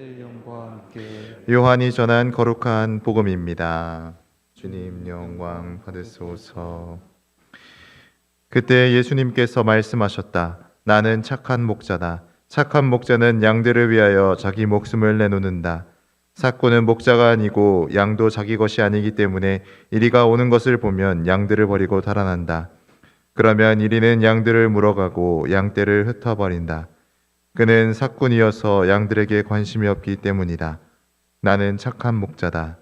아버지의 영광과 함께 요한이 전한 거룩한 복음입니다. 주님 영광 받으소서. 그때 예수님께서 말씀하셨다. 나는 착한 목자다. 착한 목자는 양들을 위하여 자기 목숨을 내놓는다. 삭구는 목자가 아니고 양도 자기 것이 아니기 때문에 이리가 오는 것을 보면 양들을 버리고 달아난다. 그러면 이리는 양들을 물어가고 양떼를 흩어버린다. 그는 삭군이어서 양들에게 관심이 없기 때문이다. 나는 착한 목자다.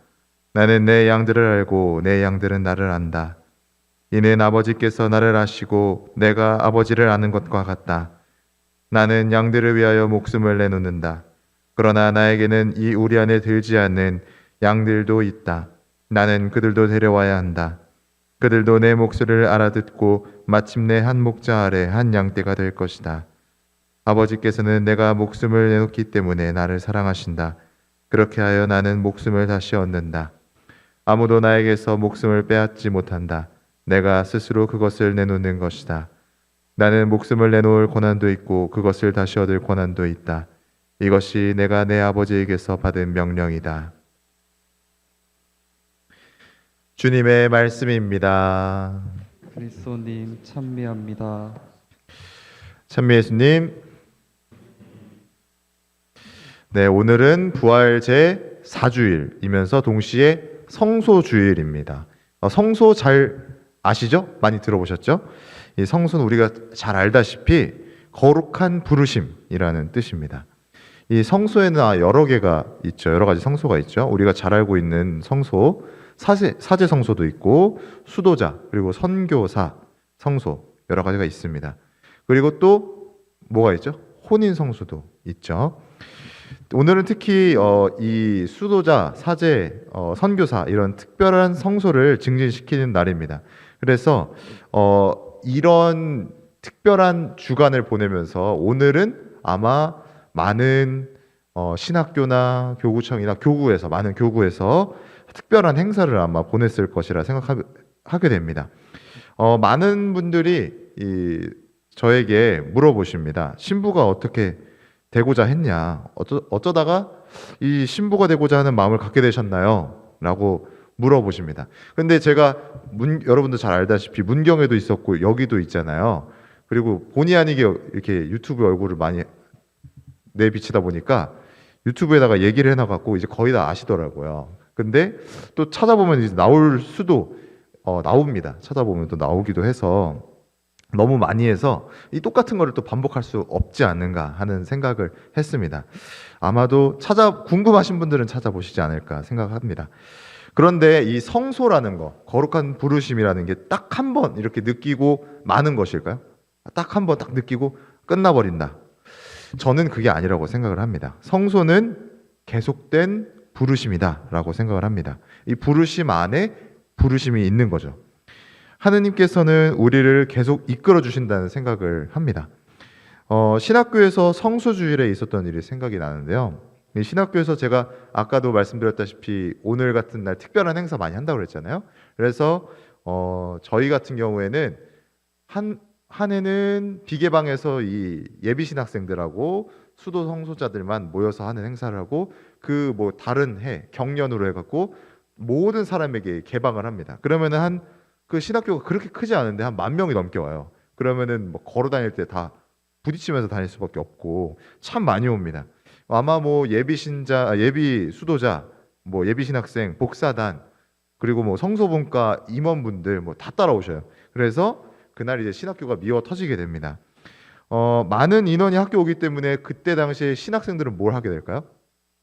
나는 내 양들을 알고 내 양들은 나를 안다. 이는 아버지께서 나를 아시고 내가 아버지를 아는 것과 같다. 나는 양들을 위하여 목숨을 내놓는다. 그러나 나에게는 이 우리 안에 들지 않는 양들도 있다. 나는 그들도 데려와야 한다. 그들도 내 목소리를 알아듣고 마침내 한 목자 아래 한 양떼가 될 것이다. 아버지께서는 내가 목숨을 내놓기 때문에 나를 사랑하신다. 그렇게 하여 나는 목숨을 다시 얻는다. 아무도 나에게서 목숨을 빼앗지 못한다. 내가 스스로 그것을 내놓는 것이다. 나는 목숨을 내놓을 권한도 있고 그것을 다시 얻을 권한도 있다. 이것이 내가 내 아버지에게서 받은 명령이다. 주님의 말씀입니다. 그리스도님 찬미합니다. 찬미 예수님. 네, 오늘은 부활 제 4주일이면서 동시에 성소주일입니다. 성소 잘 아시죠? 많이 들어보셨죠? 이 성소는 우리가 잘 알다시피 거룩한 부르심이라는 뜻입니다. 이 성소에는 여러 개가 있죠. 여러 가지 성소가 있죠. 우리가 잘 알고 있는 성소, 사제 성소도 있고 수도자, 그리고 선교사 성소 여러 가지가 있습니다. 그리고 또 뭐가 있죠? 혼인 성소도 있죠. 오늘은 특히 이 수도자, 사제, 선교사 이런 특별한 성소를 증진시키는 날입니다. 그래서 이런 특별한 주간을 보내면서 오늘은 아마 많은 신학교나 교구청이나 교구에서 많은 교구에서 특별한 행사를 아마 보냈을 것이라 생각하게 됩니다. 많은 분들이 저에게 물어보십니다. 신부가 어떻게 되고자 했냐? 어쩌다가 이 신부가 되고자 하는 마음을 갖게 되셨나요? 라고 물어보십니다. 근데 제가 여러분도 잘 알다시피 문경에도 있었고 여기도 있잖아요. 그리고 본의 아니게 이렇게 유튜브 얼굴을 많이 내비치다 보니까 유튜브에다가 얘기를 해놔갖고 이제 거의 다 아시더라고요. 근데 또 찾아보면 이제 나올 수도 나옵니다. 찾아보면 또 나오기도 해서 너무 많이 해서 이 똑같은 거를 또 반복할 수 없지 않는가 하는 생각을 했습니다. 아마도 궁금하신 분들은 찾아보시지 않을까 생각합니다. 그런데 이 성소라는 거, 거룩한 부르심이라는 게 딱 한 번 이렇게 느끼고 마는 것일까요? 딱 한 번 딱 느끼고 끝나버린다. 저는 그게 아니라고 생각을 합니다. 성소는 계속된 부르심이다라고 생각을 합니다. 이 부르심 안에 부르심이 있는 거죠. 하느님께서는 우리를 계속 이끌어 주신다는 생각을 합니다. 신학교에서 성소주일에 있었던 일이 생각이 나는데요. 신학교에서 제가 아까도 말씀드렸다시피 오늘 같은 날 특별한 행사 많이 한다고 그랬잖아요. 그래서 저희 같은 경우에는 한 해는 비계방에서 이 예비 신학생들하고 수도 성소자들만 모여서 하는 행사를 하고 그 뭐 다른 해 경년으로 해갖고 모든 사람에게 개방을 합니다. 그러면은 그 신학교가 그렇게 크지 않은데 한 10,000명이 넘게 와요. 그러면은 뭐 걸어 다닐 때 다 부딪히면서 다닐 수밖에 없고 참 많이 옵니다. 아마 뭐 예비 수도자, 뭐 예비 신학생, 복사단, 그리고 뭐 성소분과 임원분들 뭐 다 따라오셔요. 그래서 그날 이제 신학교가 미어 터지게 됩니다. 많은 인원이 학교 오기 때문에 그때 당시에 신학생들은 뭘 하게 될까요?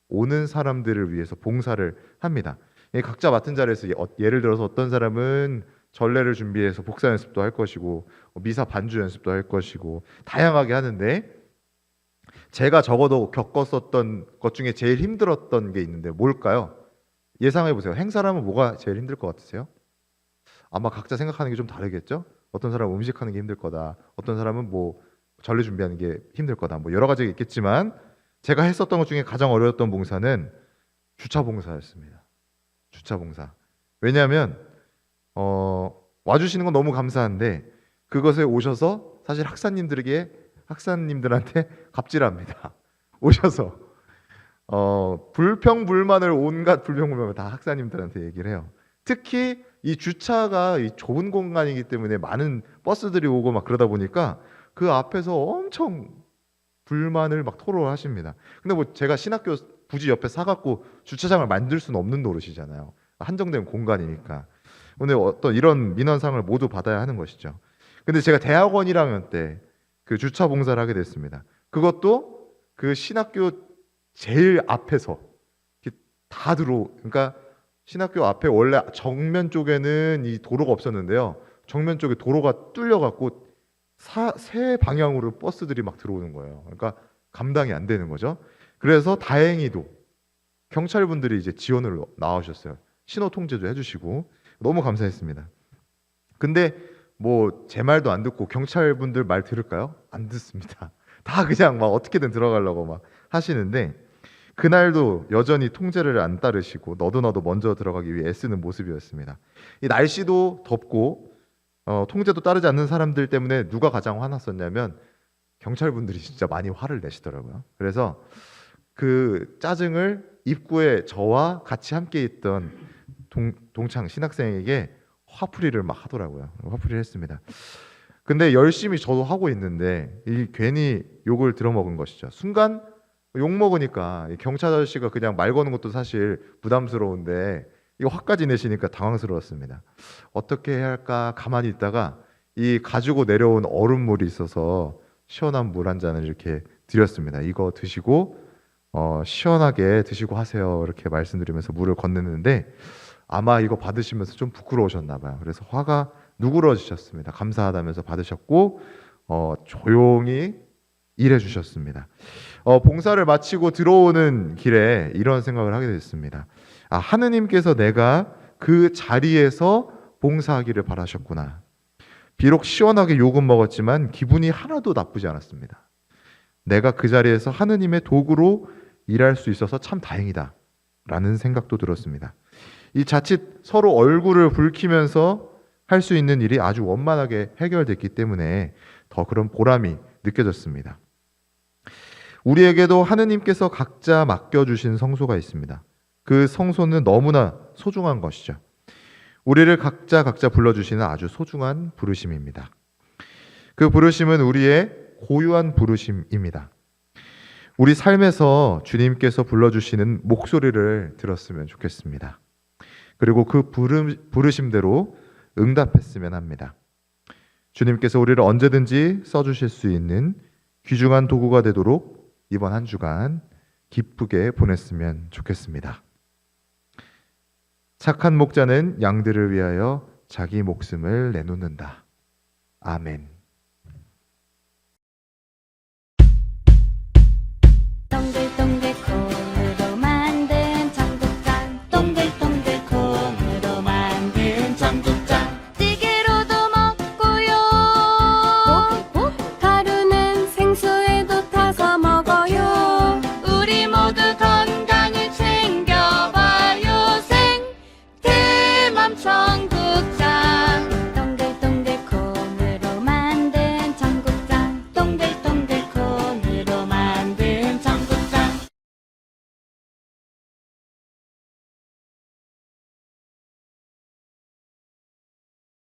오는 사람들을 위해서 봉사를 합니다. 각자 맡은 자리에서 예를 들어서 어떤 사람은 전례를 준비해서 복사 연습도 할 것이고 미사 반주 연습도 할 것이고 다양하게 하는데 제가 적어도 겪었었던 것 중에 제일 힘들었던 게 있는데 뭘까요? 예상해 보세요. 행사를 하면 뭐가 제일 힘들 것 같으세요? 아마 각자 생각하는 게 좀 다르겠죠? 어떤 사람은 음식하는 게 힘들 거다. 어떤 사람은 뭐 전례 준비하는 게 힘들 거다. 뭐 여러 가지가 있겠지만 제가 했었던 것 중에 가장 어려웠던 봉사는 주차 봉사였습니다. 주차 봉사. 왜냐하면 와주시는 건 너무 감사한데 그것에 오셔서 사실 학사님들한테 갑질합니다. 오셔서 불평불만을 온갖 불평불만을 다 학사님들한테 얘기를 해요. 특히 이 주차가 이 좁은 공간이기 때문에 많은 버스들이 오고 막 그러다 보니까 그 앞에서 엄청 불만을 막 토로하십니다. 근데 뭐 제가 신학교 부지 옆에 사갖고 주차장을 만들 수는 없는 노릇이잖아요. 한정된 공간이니까. 오늘 어떤 이런 민원상을 모두 받아야 하는 것이죠. 근데 제가 대학원 1학년 때 그 주차 봉사를 하게 됐습니다. 그것도 그 신학교 제일 앞에서 이렇게 다 그러니까 신학교 앞에 원래 정면 쪽에는 이 도로가 없었는데요. 정면 쪽에 도로가 뚫려갖고 세 방향으로 버스들이 막 들어오는 거예요. 그러니까 감당이 안 되는 거죠. 그래서 다행히도 경찰분들이 이제 지원을 나오셨어요. 신호 통제도 해주시고 너무 감사했습니다. 근데 뭐 제 말도 안 듣고 경찰분들 말 들을까요? 안 듣습니다. 다 그냥 막 어떻게든 들어가려고 막 하시는데 그날도 여전히 통제를 안 따르시고 너도 먼저 들어가기 위해 애쓰는 모습이었습니다. 이 날씨도 덥고 통제도 따르지 않는 사람들 때문에 누가 가장 화났었냐면 경찰분들이 진짜 많이 화를 내시더라고요. 그래서 그 짜증을 입구에 저와 같이 함께 있던 동창 신학생에게 화풀이를 막 하더라고요. 화풀이를 했습니다. 근데 열심히 저도 하고 있는데 괜히 욕을 들어먹은 것이죠. 순간 욕 먹으니까 경찰 아저씨가 그냥 말 거는 것도 사실 부담스러운데 이거 화까지 내시니까 당황스러웠습니다. 어떻게 해야 할까 가만히 있다가 이 가지고 내려온 얼음물이 있어서 시원한 물 한 잔을 이렇게 드렸습니다. 이거 드시고 시원하게 드시고 하세요. 이렇게 말씀드리면서 물을 건넸는데 아마 이거 받으시면서 좀 부끄러우셨나 봐요. 그래서 화가 누그러지셨습니다. 감사하다면서 받으셨고 조용히 일해 주셨습니다. 봉사를 마치고 들어오는 길에 이런 생각을 하게 됐습니다. 아, 하느님께서 내가 그 자리에서 봉사하기를 바라셨구나. 비록 시원하게 욕은 먹었지만 기분이 하나도 나쁘지 않았습니다. 내가 그 자리에서 하느님의 도구로 일할 수 있어서 참 다행이다 라는 생각도 들었습니다. 이 자칫 서로 얼굴을 붉히면서 할 수 있는 일이 아주 원만하게 해결됐기 때문에 더 그런 보람이 느껴졌습니다. 우리에게도 하느님께서 각자 맡겨주신 성소가 있습니다. 그 성소는 너무나 소중한 것이죠. 우리를 각자 불러주시는 아주 소중한 부르심입니다. 그 부르심은 우리의 고유한 부르심입니다. 우리 삶에서 주님께서 불러주시는 목소리를 들었으면 좋겠습니다. 그리고 그 부르심대로 응답했으면 합니다. 주님께서 우리를 언제든지 써주실 수 있는 귀중한 도구가 되도록 이번 한 주간 기쁘게 보냈으면 좋겠습니다. 착한 목자는 양들을 위하여 자기 목숨을 내놓는다. 아멘.